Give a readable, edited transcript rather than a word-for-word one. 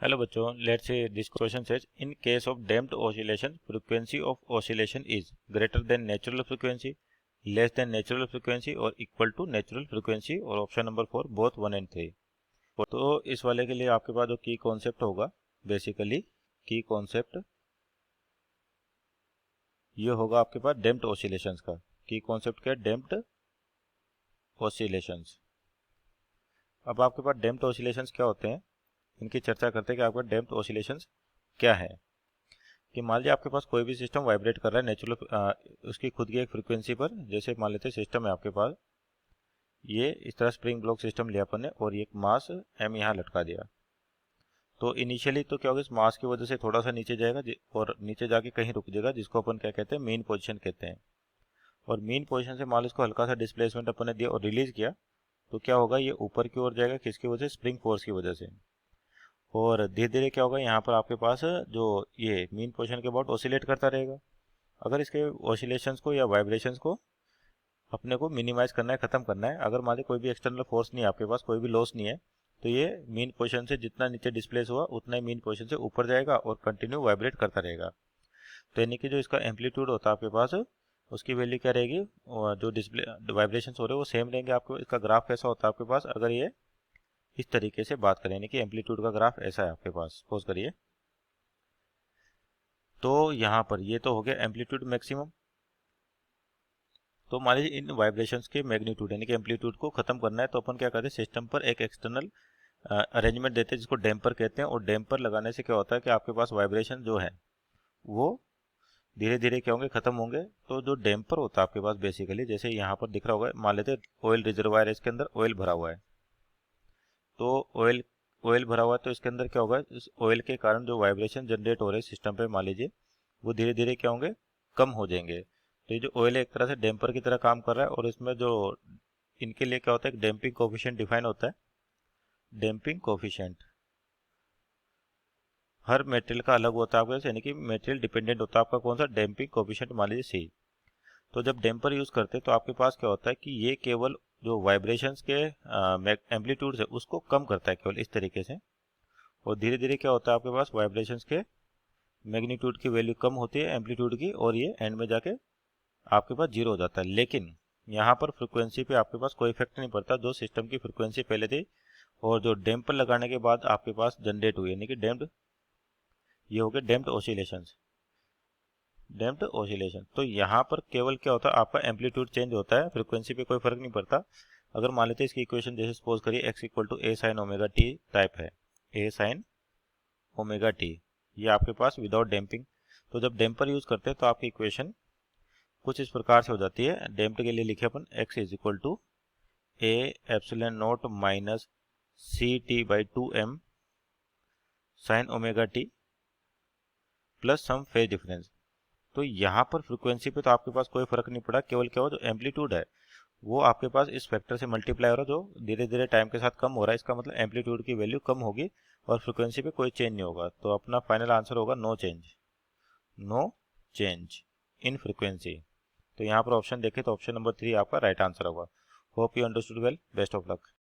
Hello बच्चों, let's say this question says in case of damped oscillation frequency of oscillation is greater than natural frequency, less than natural frequency और equal to natural frequency. और option number 4 both 1 and 3। तो इस वाले के लिए आपके पास जो की कॉन्सेप्ट होगा, बेसिकली की कॉन्सेप्ट ये होगा आपके पास डैम्प्ड ऑसिलेशंस का। की कॉन्सेप्ट क्या है? Damped oscillations. अब आपके पास डैम्प्ड ऑसिलेशंस क्या होते हैं, इनकी चर्चा करते हैं कि आपका डैम्प्ड ऑसिलेशंस क्या है। कि मान लीजिए आपके पास कोई भी सिस्टम वाइब्रेट कर रहा है नेचुरल उसकी खुद की एक फ्रीक्वेंसी पर। जैसे मान लेते हैं सिस्टम है आपके पास, ये इस तरह स्प्रिंग ब्लॉक सिस्टम लिया अपन ने और एक मास m यहाँ लटका दिया। तो इनिशियली तो क्या होगा, इस मास की वजह से थोड़ा सा नीचे जाएगा और नीचे जाके कहीं रुक जाएगा, जिसको अपन क्या कहते हैं, मेन पोजीशन कहते हैं। और मेन पोजीशन से मान लो इसको हल्का सा डिस्प्लेसमेंट अपन ने दिया और रिलीज किया, तो क्या होगा, ये ऊपर की ओर जाएगा। किसकी वजह से? स्प्रिंग फोर्स की वजह से। और धीरे धीरे क्या होगा, यहाँ पर आपके पास जो ये मेन पोजीशन के अबाउट ऑसिलेट करता रहेगा। अगर इसके ऑसिलेशंस को या वाइब्रेशंस को अपने को मिनिमाइज करना है, खत्म करना है, अगर मान लीजिए कोई भी एक्सटर्नल फोर्स नहीं है आपके पास, कोई भी लॉस नहीं है, तो ये मीन पोजीशन से जितना नीचे डिस्प्लेस हुआ उतना ही मीन पोजीशन से ऊपर जाएगा और कंटिन्यू वाइब्रेट करता रहेगा। तो यानी कि जो इसका एम्पलीट्यूड होता है आपके पास, उसकी वैल्यू क्या रहेगी, जो डिस्प्ले वाइब्रेशन हो रहे हैं वो सेम रहेंगे। आपको इसका ग्राफ कैसा होता है आपके पास, अगर ये इस तरीके से बात करें, यानी कि एम्पलीट्यूड का ग्राफ ऐसा है आपके पास, सपोज करिए। तो यहाँ पर ये तो हो गया एम्पलीट्यूड मैक्सिमम। तो मान लीजिए इन वाइब्रेशंस के मैग्नीट्यूड यानी कि एम्पलीट्यूड को खत्म करना है, तो अपन क्या करते हैं, सिस्टम पर एक एक्सटर्नल अरेंजमेंट देते हैं जिसको डैम्पर कहते हैं। और डैम्पर लगाने से क्या होता है कि आपके पास वाइब्रेशन जो है वो धीरे धीरे क्या होंगे, खत्म होंगे। तो जो डैम्पर होता है आपके पास बेसिकली, जैसे यहाँ पर दिख रहा होगा, मान लेते हैं ऑयल रिजर्वायर है, इसके अंदर ऑयल भरा हुआ है। तो ऑयल ऑयल भरा हुआ है, तो इसके अंदर क्या होगा, इस ऑयल के कारण जो वाइब्रेशन जनरेट हो रहे हैं सिस्टम पे मान लीजिए, वो धीरे धीरे क्या होंगे, कम हो जाएंगे। तो ये जो ऑयल है एक तरह से डैम्पर की तरह काम कर रहा है। और इसमें जो इनके लिए क्या होता है, डैम्पिंग कोफिशिएंट डिफाइन होता है। डैम्पिंग कोफिशिएंट हर मेटेरियल का अलग होता है आपके, यानी कि मेटेरियल डिपेंडेंट होता है आपका कौन सा, डैम्पिंग कोफिशिएंट मान लीजिए सी। तो जब डैम्पर यूज करते हैं तो आपके पास क्या होता है कि ये केवल जो वाइब्रेशंस के एम्पलीट्यूड है उसको कम करता है केवल इस तरीके से। और धीरे धीरे क्या होता है आपके पास, वाइब्रेशंस के मैग्नीट्यूड की वैल्यू कम होती है एम्पलीट्यूड की, और ये एंड में जाके आपके पास जीरो हो जाता है। लेकिन यहाँ पर फ्रिक्वेंसी पे आपके पास कोई इफेक्ट नहीं पड़ता। जो सिस्टम की फ्रिक्वेंसी पहले थी और जो डैम्पर लगाने के बाद आपके पास जनरेट हुई, यानी कि डैम्प्ड, ये हो गए डैम्प्ड ऑसिलेशंस। डैम्प्ड ऑसिलेशन, तो यहाँ पर केवल क्या होता है, आपका एम्पलीट्यूड चेंज होता है, फ्रिक्वेंसी पे कोई फर्क नहीं पड़ता। अगर मान लेते हैं इसकी इक्वेशन जैसे सपोज करिए x equal to A sine omega T type है, ए साइन ओमेगा टी, ये आपके पास विदाउट डैम्पिंग। तो जब डैम्पर यूज करते हैं तो आपकी इक्वेशन कुछ इस प्रकार से हो जाती है। डैम्प्ड के लिए लिखे अपन x is equal to A epsilon naught minus C T by 2m sine omega T plus some phase difference. तो यहाँ पर फ्रीक्वेंसी पे तो आपके पास कोई फर्क नहीं पड़ा, केवल क्या हो, जो एम्पलीट्यूड है वो आपके पास इस फैक्टर से मल्टीप्लाई हो रहा है, जो धीरे धीरे टाइम के साथ कम हो रहा है। इसका मतलब एम्पलीट्यूड की वैल्यू कम होगी और फ्रीक्वेंसी पे कोई चेंज नहीं होगा। तो अपना फाइनल आंसर होगा no change, no change in frequency. तो यहाँ पर ऑप्शन देखें तो ऑप्शन नंबर 3 आपका राइट आंसर होगा। Hope you understood well, best of luck.